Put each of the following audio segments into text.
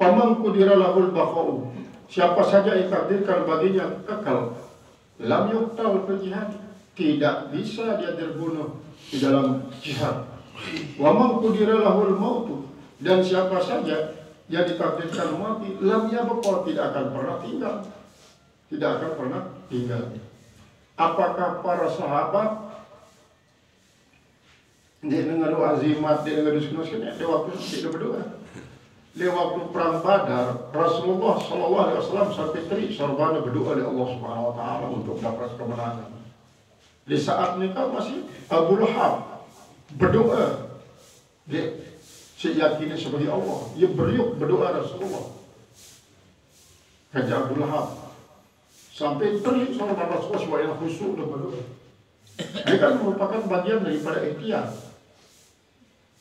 Faman qudira lahul baqa'u, siapa saja yang takdirkan baginya kekal, lam yuqtal fil jihad, tidak bisa dia terbunuh di dalam jihad. Wa man qudira lahul mautu, dan siapa saja yang ditakdirkan mati, lam yabqa, tidak akan pernah tinggal. Tidak akan pernah tinggal. Apakah para sahabat dia dengar azimat, dia dengar diskusinya, dia waktu tidak berdoa. Dia waktu perang Badar, Rasulullah SAW sampai teri sorbana berdoa oleh Allah Subhanahu Wa Taala untuk dapat kemenangan. Di saat nikah masih Abu Lahab berdoa, dia seyakini sebagai Allah, dia berdoa Rasulullah. Kerja Abu Lahab sampai teri sorbana Rasulullah supaya khusyuk dan berdoa. Ini kan merupakan bagian daripada ikhtiar.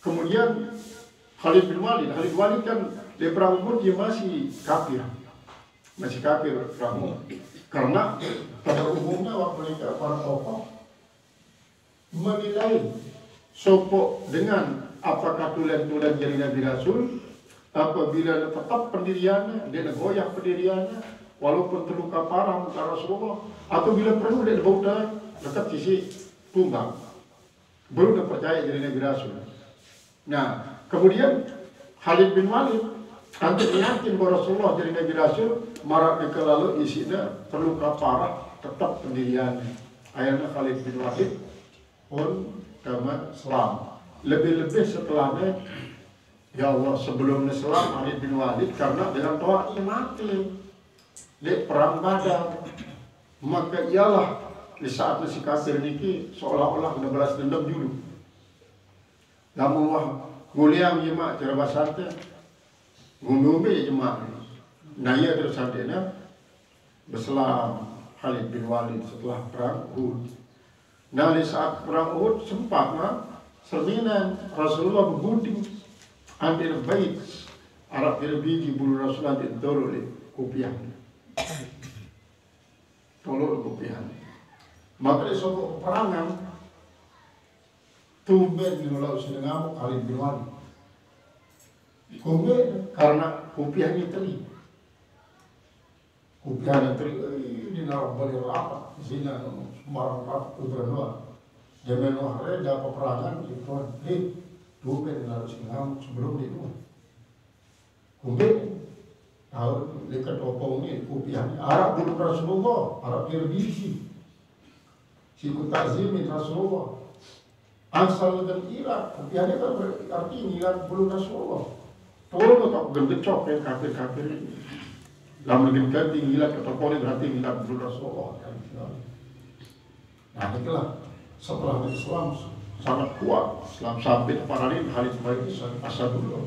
Kemudian Khalid bin Walid kan di perang Uhud dia masih kafir perang. Karena pada umumnya waktu mereka para tokoh menilai sopok dengan apakah tulen-tulen jadi Nabi Rasul, apabila tetap pendiriannya, dia goyah pendiriannya walaupun terluka parah muka Rasulullah, atau bila perlu dia bauta dekat sisi tumbang, baru dia percaya jadi Nabi Rasul. Nah, kemudian Khalid bin Walid untuk yakin bahwa Rasulullah jadi Nabi Rasul, marak dia lalu isinya terluka parah, tetap pendiriannya. Akhirnya Khalid bin Walid pun kama Islam. Lebih-lebih setelahnya, ya Allah, sebelum Islam Khalid bin Walid karena dengan toaknya mati di perang Badar, maka ialah di saat si kafir ini seolah-olah kena balas dendam dulu. Namun wah nguliang jemaah cara basante ngumbe jemaah naya terus santena berselam Khalid bin Walid setelah perang Uhud. Nah di saat perang Uhud sempat cerminan Rasulullah bergunting ambil bait Arab biji bulu Rasulullah ditolol oleh kopiah tolol kopiah. Maka di suatu peperangan tumben diulau sedang Khalid bin Walid. Tumben karena kopiahnya teri. Kopiahnya teri, ini narap balik rapat. Di sini semarang rapat udara. Jaman wahre ada peperangan itu. Tumben diulau sedang sebelum itu. Tumben tahu dekat opong ini kopiahnya. Arab dulu Rasulullah, Arab dirbisi. Sikut takzimin Rasulullah. Asal dan Irak, kopiahnya kan berarti ngilat bulu Rasulullah. Tolong tak gendecok ya kafir-kafir ini. Lama ganti ngilat atau poli berarti ngilat bulu Rasulullah. Nah itulah setelah Islam sangat kuat. Islam sampai para lain Khalid bin Walid Asadullah.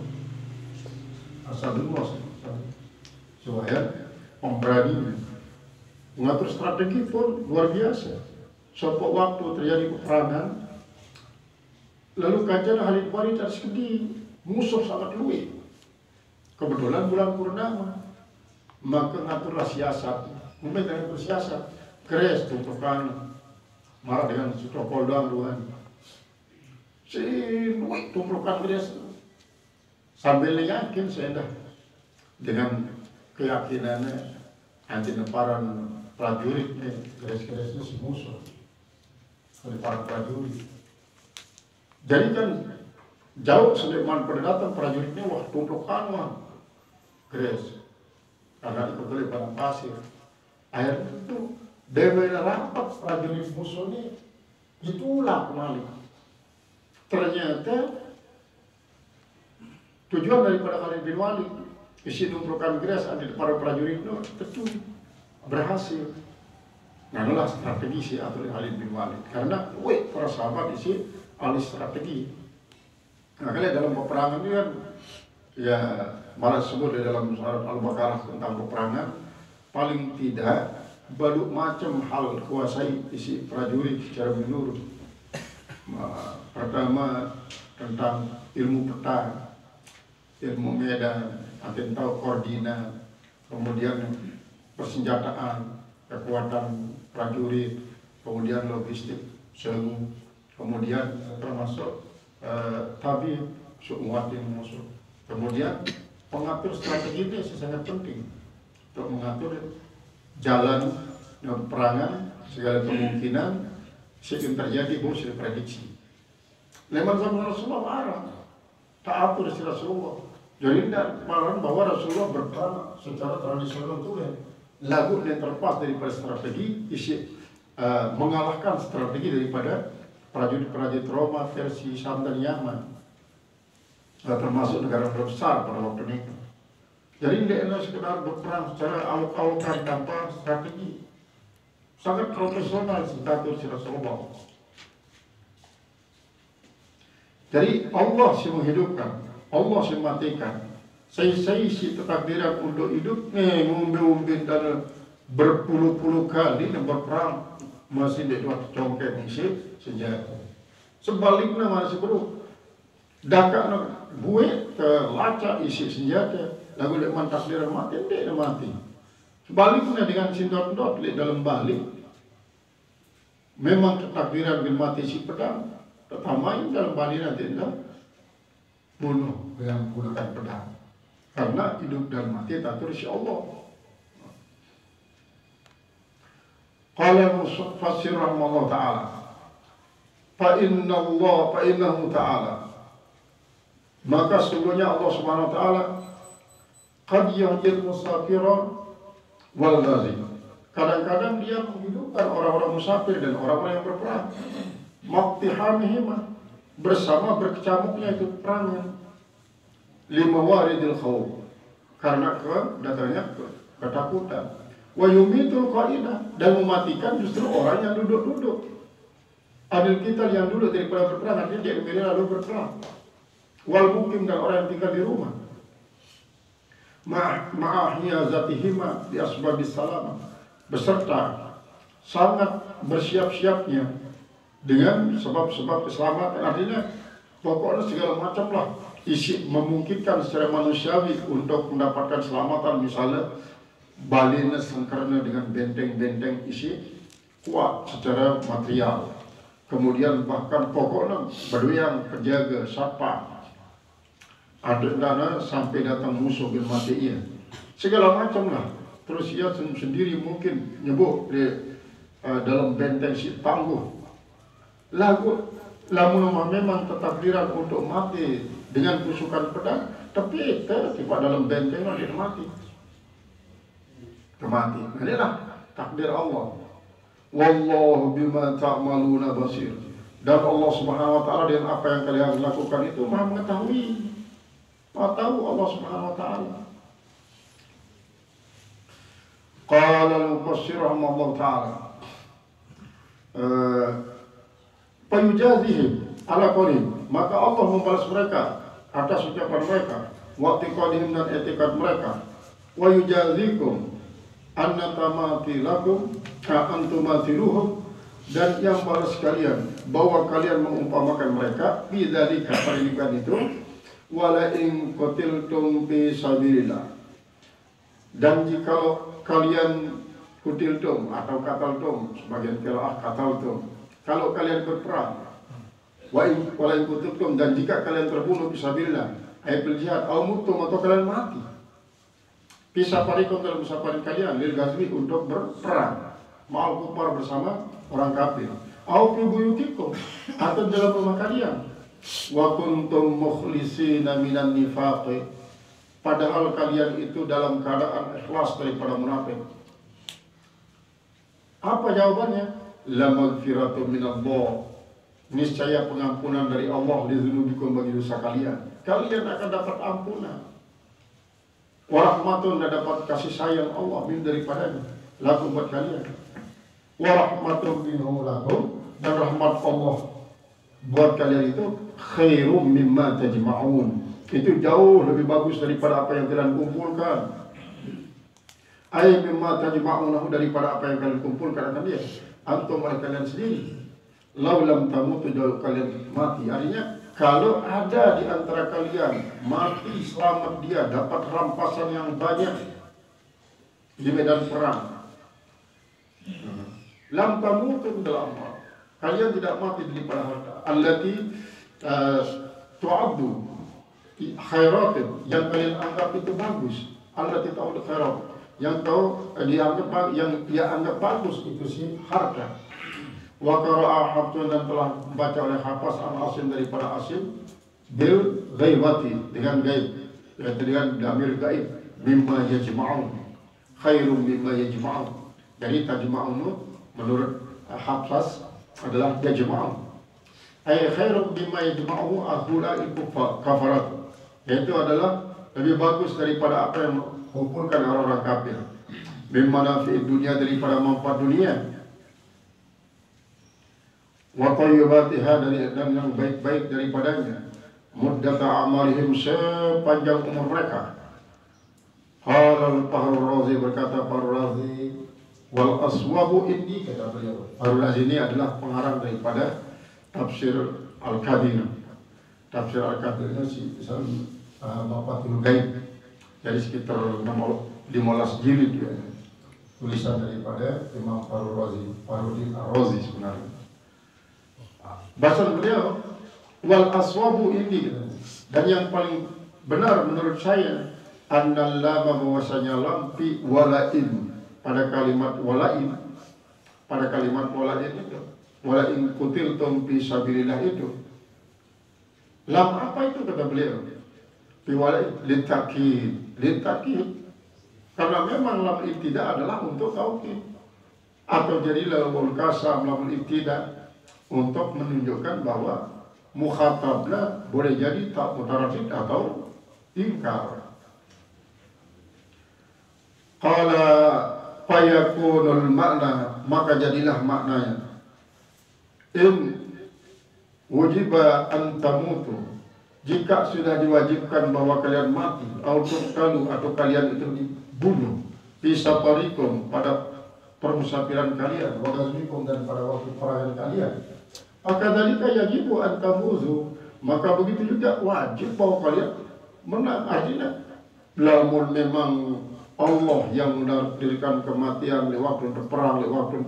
Supaya pemberani mengatur strategi pun luar biasa. Suatu waktu terjadi peperangan. Lalu kajian Khalid bin Walid harus sedih, musuh sangat luwih. Kebetulan bulan purnama, maka ngaturlah siasat. Mungkin dengan bersiasat, keres tumpukan marah dengan si topol doang luan. Si luwih tumpukan keres sambil yakin saya dah dengan keyakinannya anti nemparan prajuritnya keres-keresnya si musuh dari para prajurit. Jadi kan jauh Sulaiman pada datang prajuritnya wah tumpukan wah keres karena ikut oleh padang pasir. Akhirnya itu dewa rapat prajurit musuh ini ditulak kembali. Ternyata tujuan daripada Khalid bin Walid isi tumpukan keres ada para prajurit itu tentu berhasil. Nah itulah strategi si atau Khalid bin Walid karena para sahabat isi ahli strategi. Makanya dalam peperangan ini kan ya malah sebut di dalam surat Al-Baqarah tentang peperangan paling tidak baluk macam hal kuasai isi prajurit secara menurut. Pertama tentang ilmu peta, ilmu medan, nanti tahu koordinat, kemudian persenjataan, kekuatan prajurit, kemudian logistik, semu. Kemudian termasuk tabib, su'uatin musuh. Kemudian pengatur strategi itu sangat penting untuk mengatur jalan peperangan, segala kemungkinan yang terjadi harus diprediksi. Leman zaman Rasulullah marah, tak atur si Rasulullah. Jadi tidak marah bahwa Rasulullah berperang secara tradisional itu ya. Lagu yang terlepas daripada strategi, mengalahkan strategi daripada prajurit-prajurit Roma, Persia, Syam dan Yaman, termasuk negara besar pada waktu itu. Jadi tidak sekedar berperang secara alok-alokan tanpa strategi. Sangat profesional status si Rasulullah. Jadi Allah yang menghidupkan, Allah yang mematikan. Saya si takdiran untuk hidup ngumbi-umbi dan berpuluh-puluh kali dan berperang masih di waktu congkak isi senjata. Sebaliknya masih bro, dakak buat terlacak isi senjata, lagu leman takdiran mati, dia mati. Sebaliknya dengan sindot-dot dalam balik, memang takdiran bin mati si pedang, tetapi dalam balik nanti dah bunuh dengan menggunakan pedang. Karena hidup dan mati tatur si Allah. Qala mufassir rahimahullah ta'ala, fa innahu ta'ala, maka sesungguhnya Allah subhanahu wa ta'ala qad yahdil musafira wal ghazi, kadang-kadang dia menghidupkan orang-orang musafir dan orang-orang yang berperang, maqtihamihima, bersama berkecamuknya itu perangnya, lima waridil khawf, karena datangnya ketakutan, wa yumitul qa'idah, dan mematikan justru orang yang duduk-duduk. Adil kita yang duduk daripada berperang, artinya dia kembali lalu berperang. Wal mukim, dan orang yang tinggal di rumah, ma'ahiyazatihima di asbabis salamah, beserta sangat bersiap-siapnya dengan sebab-sebab keselamatan. Artinya pokoknya segala macam lah isi memungkinkan secara manusiawi untuk mendapatkan keselamatan, misalnya balina sengkarna dengan benteng-benteng isi kuat secara material, kemudian bahkan pokoknya berduyang penjaga satpam, ada dana sampai datang musuh bin mati segala macam lah. Terus ia sendiri mungkin nyebut di dalam benteng si tangguh lagu lamun memang ketakdiran untuk mati dengan tusukan pedang, tapi tiba dalam benteng dia mati. Inilah takdir Allah. Wallahu bima ta'maluna basir. Dan Allah Subhanahu wa taala dengan apa yang kalian lakukan itu Maha mengetahui. Maha tahu Allah Subhanahu wa taala. Qala al-mufassir rahimahullah ta'ala, fayujazihim ala qawlihim, maka Allah membalas mereka atas ucapan mereka, wa i'tiqadihim, dan etikad mereka, wa yujazikum anna tamati lakum ka antumatiluhum, dan yang balas kalian bahwa kalian mengumpamakan mereka bidzalika, perilikan itu, wala in qatiltum fi sabilillah, dan jikalau kalian kutiltum atau kataltum, sebagian qiraah kataltum, kalau kalian berperang, wala in kutiltum, dan jika kalian terbunuh fisabilillah, ay fil jihad, au mutum, atau kalian mati, pisaparikum, dalam pisaparin kalian, lil ghazwi, untuk berperang, ma'al kufar, bersama orang kafir, au fi buyutikum, atau dalam rumah kalian, wa kuntum mukhlisina minan nifaqi, padahal kalian itu dalam keadaan ikhlas daripada munafik. Apa jawabannya? La maghfiratu minallah, niscaya pengampunan dari Allah li dzunubikum, bagi dosa kalian. Kalian akan dapat ampunan. Wa rahmatun, dan dapat kasih sayang Allah min daripadanya lakum, buat kalian. Wa rahmatun minhu lakum, dan rahmat Allah buat kalian itu khairum mimma tajma'un, itu jauh lebih bagus daripada apa yang kalian kumpulkan. Ay mimma tajma'unahu, daripada apa yang kalian kumpulkan akan dia. Antum, oleh kalian sendiri. Lau lam tamutu, jauh kalian mati. Artinya kalau ada di antara kalian mati selamat, dia dapat rampasan yang banyak di medan perang. Lam tamutu dalam apa? Kalian tidak mati daripada harta. Allati tu'addu, khairatin yang kalian anggap itu bagus, allati ta'ud khairat yang kau dianggap yang dia anggap bagus itu si harta. Wa qara'a Hafsun dan telah membaca oleh Hafs an Asim daripada Asim bil ghaibati dengan gaib, yaitu dengan damir gaib, mimma yajma'un khairum mimma yajma'un. Jadi tajma'un menurut Hafs adalah yajma'un ay khairum mimma yajma'u akhula kafarat, yaitu adalah lebih bagus daripada apa yang mengumpulkan orang-orang kafir, mimma nafi dunia daripada manfaat dunia, wa tayyibatiha dan yang baik-baik daripadanya, muddata amalihim sepanjang umur mereka. Qala al-Fahrur Razi, berkata Fahrur Razi, wal aswabu indi, kata beliau. Fahrur Razi ini adalah pengarang daripada tafsir Al-Qadir. Tafsir Al-Qadir ini Mafathul Ghaib. Jadi sekitar 15 jilid ya. Tulisan daripada Imam Fahrur Razi, Fahrudin Ar-Razi sebenarnya. Bahasa beliau wal aswabu ini, dan yang paling benar menurut saya annal lama, bahwasanya lam fi walain, pada kalimat walain, pada kalimat walain itu, walain kutiltum fi sabilillah itu, lam apa itu kata beliau fi walain litakid, karena memang lam ibtida adalah untuk taukid, atau jadi lamul kasam lamul ibtida untuk menunjukkan bahwa mukhatabnya boleh jadi tak mutaradid atau ingkar. Qala fayakunul makna, maka jadilah maknanya in wujiba an tamutu, jika sudah diwajibkan bahwa kalian mati, atau kalian itu dibunuh, bisa parikum pada permusafiran kalian, wagazmikum dan pada waktu perangan kalian, maka dalika yajibu an tamuzu, maka begitu juga wajib bahwa kalian menang. Artinya lamun memang Allah yang menakdirkan kematian di waktu perang, di waktu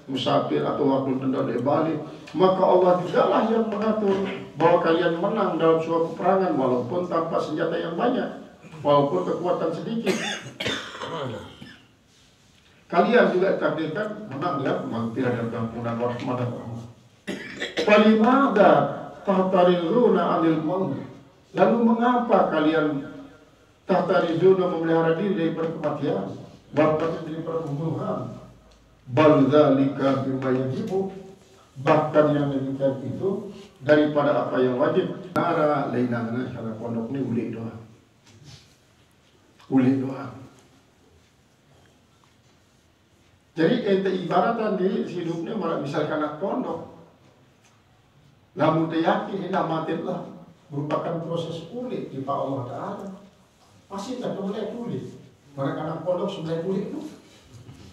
musafir atau waktu hendak balik, maka Allah juga lah yang mengatur bahwa kalian menang dalam suatu peperangan walaupun tanpa senjata yang banyak, walaupun kekuatan sedikit. Kalian juga ditakdirkan menang dengan maghfirah dan ampunan warahmat Allah. Falimada tahtarizuna anil maut, lalu mengapa kalian tahtarizuna memelihara diri daripada kematian, bahkan daripada pembunuhan? Bal dzalika bima yajibu, bahkan yang demikian itu daripada apa yang wajib. Cara lainana cara pondok ini uli doa. Jadi ente ibaratan di hidupnya malah misalkan anak pondok, namun yakin hendak matilah merupakan proses ulik di Pak Allah Ta'ala. Pasti tak boleh ulik. Mereka anak pondok sebelah ulik itu.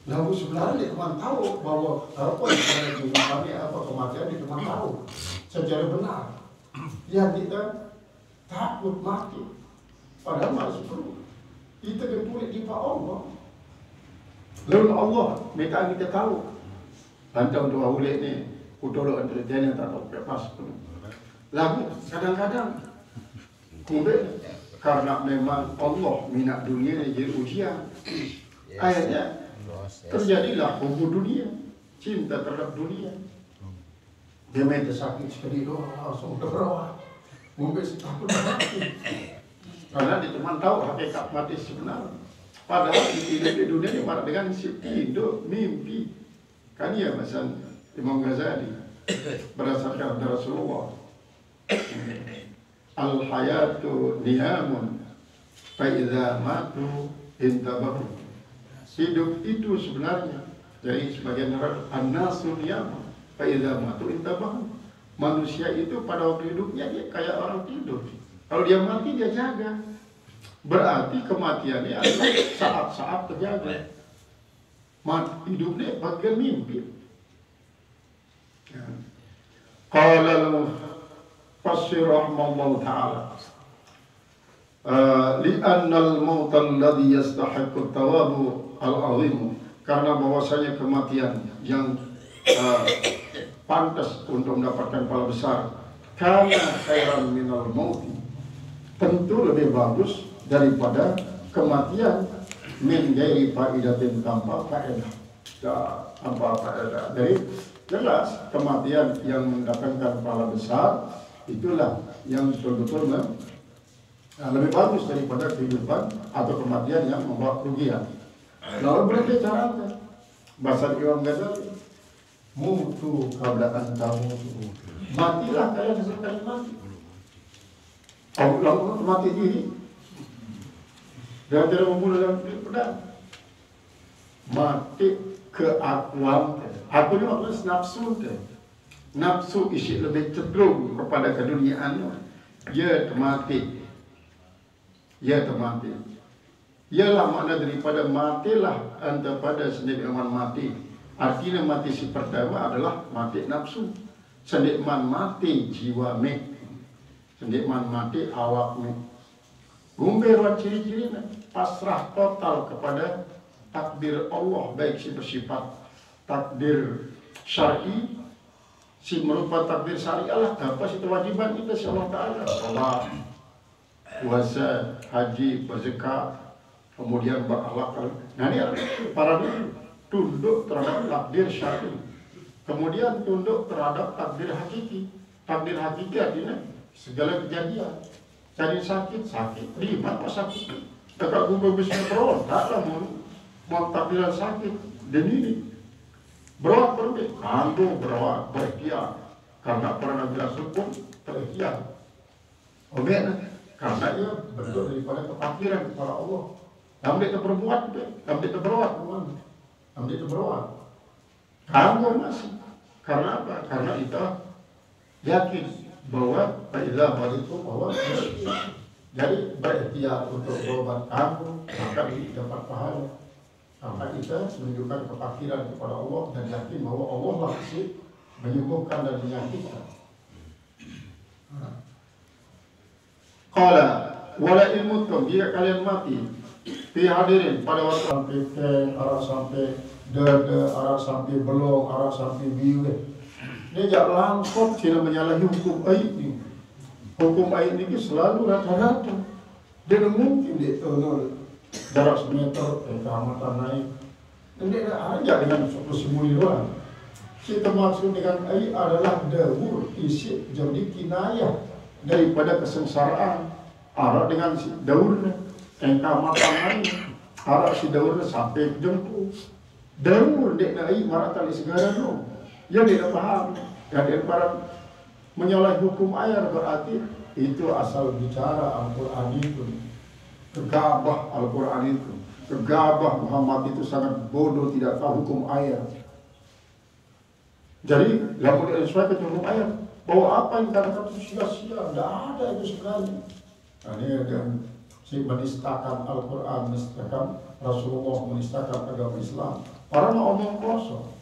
Namun sebenarnya teman tahu bahwa apa yang kami apa kematian di teman tahu secara benar. Ya kita takut mati. Padahal masih perlu. Kita ketulik di Pak Allah. Lalu Allah minta kita tahu. Lantar untuk ulik ni. Kudolo intelijen yang tak tahu lepas pun. Lalu kadang-kadang kemudian karena memang Allah minat dunia ini jadi ujian. Akhirnya terjadilah hubu dunia, cinta terhadap dunia. Dia minta sakit sekali doang langsung terbawa. Mungkin takut mati. Karena dia cuma tahu hakikat mati sebenarnya. Padahal hidup di dunia ini malah dengan si tidur, mimpi. Kan ya macam Imam Ghazali berdasarkan Rasulullah, al-hayatu niyamun fa idza matu intabahu, hidup itu sebenarnya jadi sebagian orang an-nasu niyamun fa idza matu intabahu, manusia itu pada waktu hidupnya dia kayak orang tidur, kalau dia mati dia jaga, berarti kematiannya adalah saat-saat terjaga, hidupnya bagian mimpi. Qala al-mufassir rahimahullah ta'ala li'anna al-maut alladhi yastahiqqu at-tawabu al-'azim, karena bahwasanya kematian yang pantas untuk mendapatkan pahala besar, kana khairan minal maut, tentu lebih bagus daripada kematian min gairi faidatin tanpa faedah. Tanpa faedah. Jadi jelas kematian yang mendatangkan pahala besar itulah yang betul-betul lebih bagus daripada kehidupan atau kematian yang membawa kerugian. Lalu berarti caranya bahasa Imam Ghazali, mutu kablaan kamu, matilah kalian sekali mati. Lalu mati diri dan tidak membunuh dalam pedang. Mati keakuan. Aku ni maksudnya nafsu tu. Nafsu isi lebih cenderung kepada keduniaan. Ia termati. Ia termati. Ialah makna daripada matilah anta pada sendirian mati. Artinya mati si pertama adalah mati nafsu. Sendirian mati jiwa mek. Sendirian mati awak mek. Gumberan ciri-cirinya pasrah total kepada takdir Allah, baik si bersifat takdir syar'i, si merupakan takdir syariah lah, apa sih kewajiban kita si Allah Ta'ala, salat, puasa, haji, berzakat, kemudian berakhlak. Nah ini para tunduk terhadap takdir syar'i, kemudian tunduk terhadap takdir hakiki. Takdir hakiki artinya segala kejadian. Cari sakit, terima apa sakit. Dekat gubah bisa berontak lah mau takdiran sakit. Dan ini berawat berbeda, kandung berawat, berikhtiar. Karena para Nabi Rasul pun berikhtiar. Oke, karena ia bentuk daripada kefakiran kepada Allah. Kami itu berbuat, kami itu berawat, kami itu berawat. Kandung masih. Karena apa? Karena kita yakin bahwa Faidah itu bahwa jadi berikhtiar untuk berobat kamu maka dapat pahala. Karena kita menunjukkan kefakiran kepada Allah dan yakin bahwa Allah lah si menyembuhkan dan menyakitkan. Qala wala ilmutum, jika kalian mati fi hadirin pada waktu sampai ke arah sampai dada, arah sampai belong, arah sampai biweh. Dia jak langkot tidak menyalahi hukum aid ni. Hukum aid ni selalu rata-rata. Dia mungkin dia jarak semeter keamatan naik. Dan dia hanya dengan suatu simuli doang. Kita maksud dengan aid adalah dahur isi jadi kinayah daripada kesengsaraan. Arah dengan si daurnya keamatan naik. Arah si daurnya sampai jemput. Daur dia aid maratan di segala tu. Yang tidak paham, yang dia para menyalahi hukum ayat berarti itu asal bicara Al-Quran itu, gegabah Al-Quran itu, gegabah Muhammad itu sangat bodoh tidak tahu hukum ayat. Jadi lalu dia sesuai dengan hukum ayat bahwa apa yang dikatakan itu sia-sia, tidak ada itu sebenarnya. Nah, ini yang si menistakan Al-Quran, menistakan Rasulullah, menistakan agama Islam. Para mau omong kosong.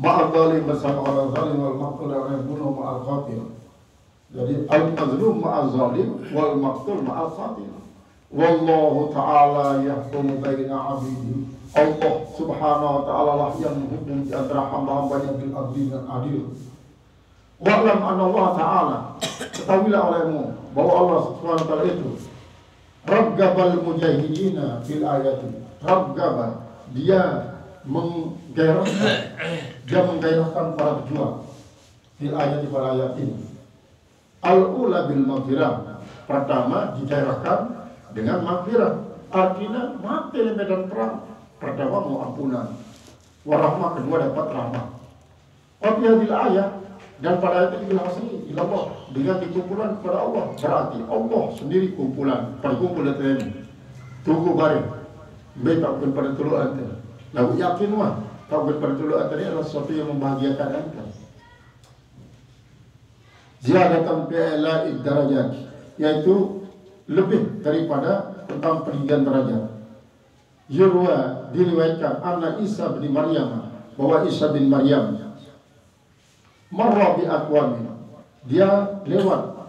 Ma'al zalim bersama orang zalim wal maqtul yang membunuh ma'al qatil. Jadi al-mazlum ma'al zalim wal maqtul ma'al qatil. Wallahu ta'ala yahkumu baina 'abdihi. Allah subhanahu wa ta'ala lah yang menghukum di antara hamba-hambanya bil adli dan adil. Wa'lam anna Allah ta'ala, ketahuilah olehmu bahwa Allah subhanahu wa ta'ala itu raggabal mujahidina fil ayati. Raggabal, dia menggairahkan para pejuang fil ayat di pada ayat ini. Al-ula bil maghfirah, pertama digairahkan dengan maghfirah, artinya mati di medan perang. Pertama mau ampunan, warahmah, kedua dapat rahmat. Tapi hadil ayat dan pada ayat ini hasil ilallah dengan dikumpulan kepada Allah, berarti Allah sendiri kumpulan, perkumpulan ini tunggu bareng beta pun pada tulu ante. Lalu yakin wah, kau berpertulu antara adalah sesuatu yang membahagiakan anda. Ziyadatan fi'la darajat, yaitu lebih daripada tentang peninggian derajat. Yurwa diriwayatkan anna Isa bin Maryam, bahwa Isa bin Maryam marra bi aqwamin, dia lewat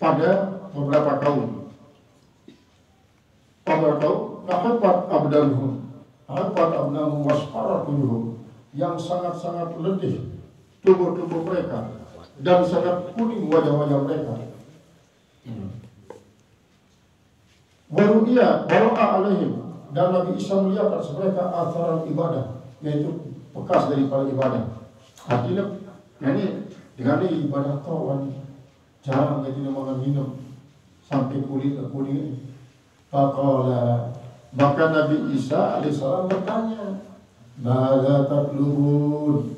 pada beberapa kaum. Pada kaum nafat abdaluhum, Al-Qad abnamu wasfaratuhum, yang sangat-sangat letih tubuh-tubuh mereka dan sangat kuning wajah-wajah mereka. Waru'iyah baro'a alaihim, dan Nabi Isa melihat atas mereka atharan ibadah, yaitu bekas daripada ibadah. Artinya ini dengan ini ibadah kawan jarang kita makan minum sampai kulit ke kuning. Maka Nabi Isa alaihissalam bertanya, "Mada tatlubun?"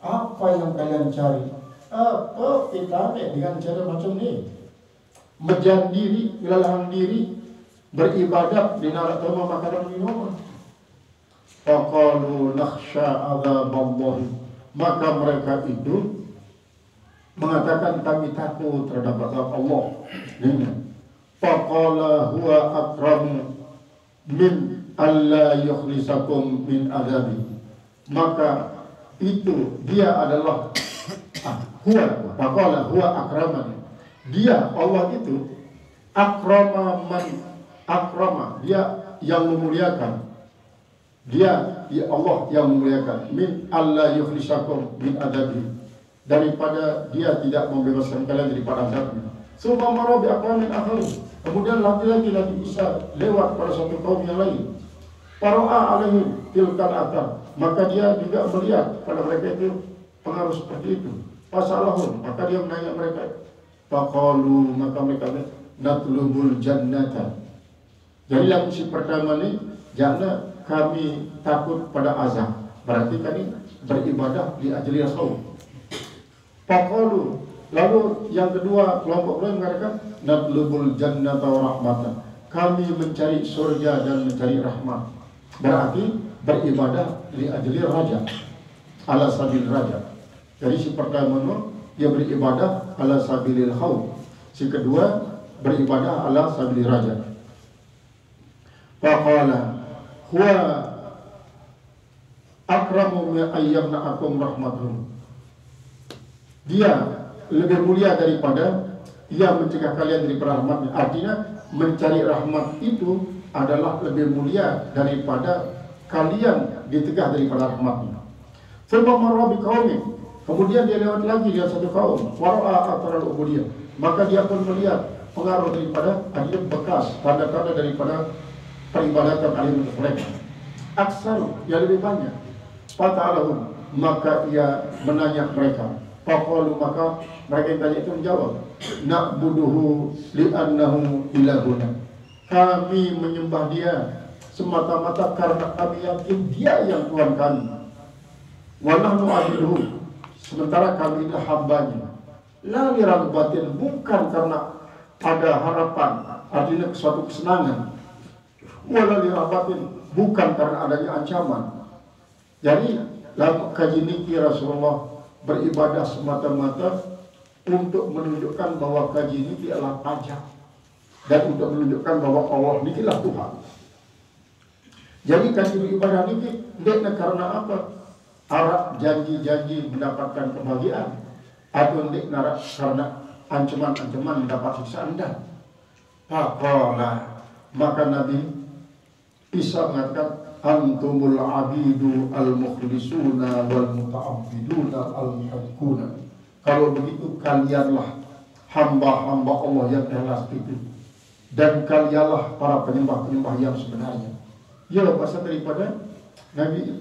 Apa yang kalian cari? Apa kita dengan cara macam ni? Menjadi diri, melelahkan diri, beribadat di naratama makanan minuman. Faqalu nakhsha adzaballahi. Maka mereka itu mengatakan kami takut terhadap azab Allah. Faqala huwa akramu min alla yukhlisakum min azabi. Maka itu dia adalah faqala huwa akraman. Dia Allah itu akrama, dia yang memuliakan. Dia Allah yang memuliakan. Min alla yukhlisakum min adabi, daripada dia tidak membebaskan kalian daripada azabnya. Subhana rabbi aqwamin akharin. Kemudian lagi-lagi Nabi Isa lewat pada satu kaum yang lain. Para'a alaihim tilkal athar. Maka dia juga melihat pada mereka itu pengaruh seperti itu. Fasalahum, maka dia menanya mereka. Faqalu, maka mereka natlubul jannata. Jadi yang si pertama ni, jangan kami takut pada azab. Berarti kami beribadah di ajli khawf. Faqalu, lalu yang kedua kelompok lain mengatakan natlubul jannata wa rahmatan. Kami mencari surga dan mencari rahmat. Berarti beribadah di ajli raja, ala sabil raja. Jadi si pertama dia beribadah ala sabilil khawf. Si kedua beribadah ala sabilil raja. Faqala huwa akramu min ayyamna'akum rahmatun. Dia lebih mulia daripada ia mencegah kalian dari rahmatnya. Artinya mencari rahmat itu adalah lebih mulia daripada kalian ditegah daripada rahmatnya. Sebab marra biqaumin. Kemudian dia lewat lagi dia satu kaum, wara'a atharal ubudiyah. Maka dia pun melihat pengaruh daripada adil bekas, tanda-tanda daripada peribadatan adil untuk mereka. Aksar, yang lebih banyak. Fata'alahum, maka ia menanya mereka. Faqalu, maka mereka yang tanya itu menjawab, na'buduhu li'annahu ilahuna. Kami menyembah dia semata-mata karena kami yakin dia yang Tuhan kami. Wa nahnu abiduhu, sementara kami adalah hambanya. La liragbatin, bukan karena ada harapan, artinya suatu kesenangan. Wala liragbatin, bukan karena adanya ancaman. Jadi dalam kaji niki Rasulullah beribadah semata-mata untuk menunjukkan bahwa kaji niki adalah pajak, dan untuk menunjukkan bahwa Allah nikilah Tuhan. Jadi kaji beribadah niki tidak karena apa? Harap janji-janji mendapatkan kebahagiaan, atau tidak karena ancaman-ancaman mendapat siksaan. Faqala, maka Nabi Isa mengatakan, antumul abidu al-mukhlisuna wal muta'abbiduna al-muhaqquna. Kalau begitu kalianlah hamba-hamba Allah yang ikhlas itu, dan kalianlah para penyembah-penyembah yang sebenarnya. Ya, pasal daripada Nabi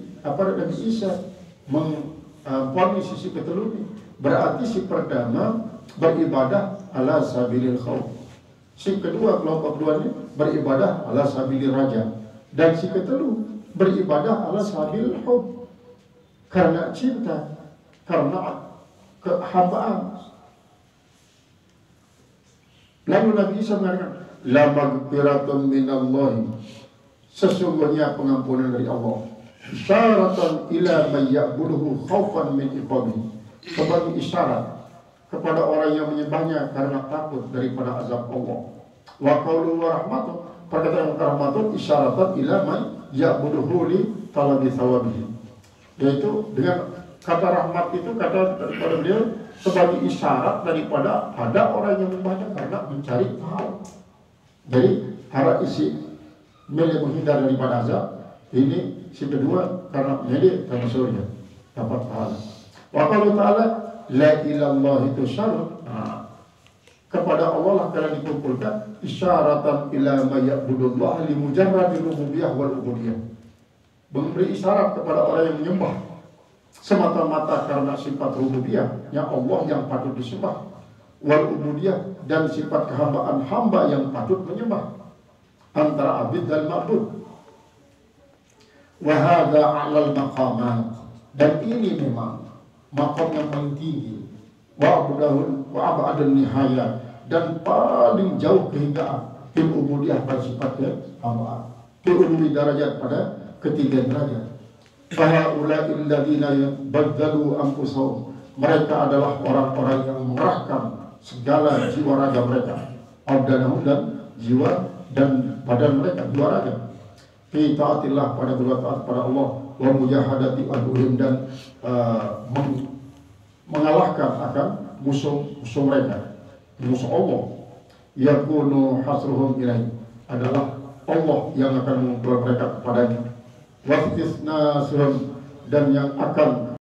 Isa mempunyai sisi ketelu ini. Berarti si pertama beribadah ala sabilil khawf. Si kedua, kelompok kedua ini beribadah ala sabilil raja. Dan si ketelu beribadah ala sabilil khawf, karena cinta, karena kehambaan. Lalu Nabi Isa mengatakan, la maghfiratun minallahi, sesungguhnya pengampunan dari Allah. Isyaratan ila man ya'buduhu khaufan min iqabihi, sebagai isyarat kepada orang yang menyembahnya karena takut daripada azab Allah. Wa qawlu wa rahmatuh, perkataan rahmatun isyaratan ila man ya'buduhu li talabi thawabihi, yaitu dengan kata rahmat itu kata daripada beliau sebagai isyarat daripada ada orang yang menyembahnya karena mencari pahala. Jadi harap isi milik menghindar daripada azab. Ini si kedua karena milik dan surga dapat pahala. Wa qala ta'ala la ilallah itu syarat. kepada Allah lah kalian dikumpulkan, isyaratan ila ma ya'budullah li mujarradi rububiyah wal ubudiyah. Memberi isyarat kepada orang yang menyembah semata-mata karena sifat rububiyah yang Allah yang patut disembah, wal ubudiyah dan sifat kehambaan hamba yang patut menyembah, antara abid dan ma'bud. Wa hadza 'alal maqamat, dan ini memang maqam yang paling tinggi, wa abadun nihaya, dan paling jauh kehinggaan fil ubudiyah pada sifat kehambaan, fil ulumi darajat pada ketiga derajat. Fahaula'il ladzina badzalu anfusahum, mereka adalah orang-orang yang mengerahkan segala jiwa raga mereka, abdanahum, dan jiwa dan badan mereka, jiwa raga, fi taatillah, pada bertaat pada Allah, wa mujahadati aduhim, dan mengalahkan akan musuh mereka, musuh Allah. Yakunu hasruhum ilaih, adalah Allah yang akan mengumpulkan mereka kepadanya. Wastisnasuhum, dan yang akan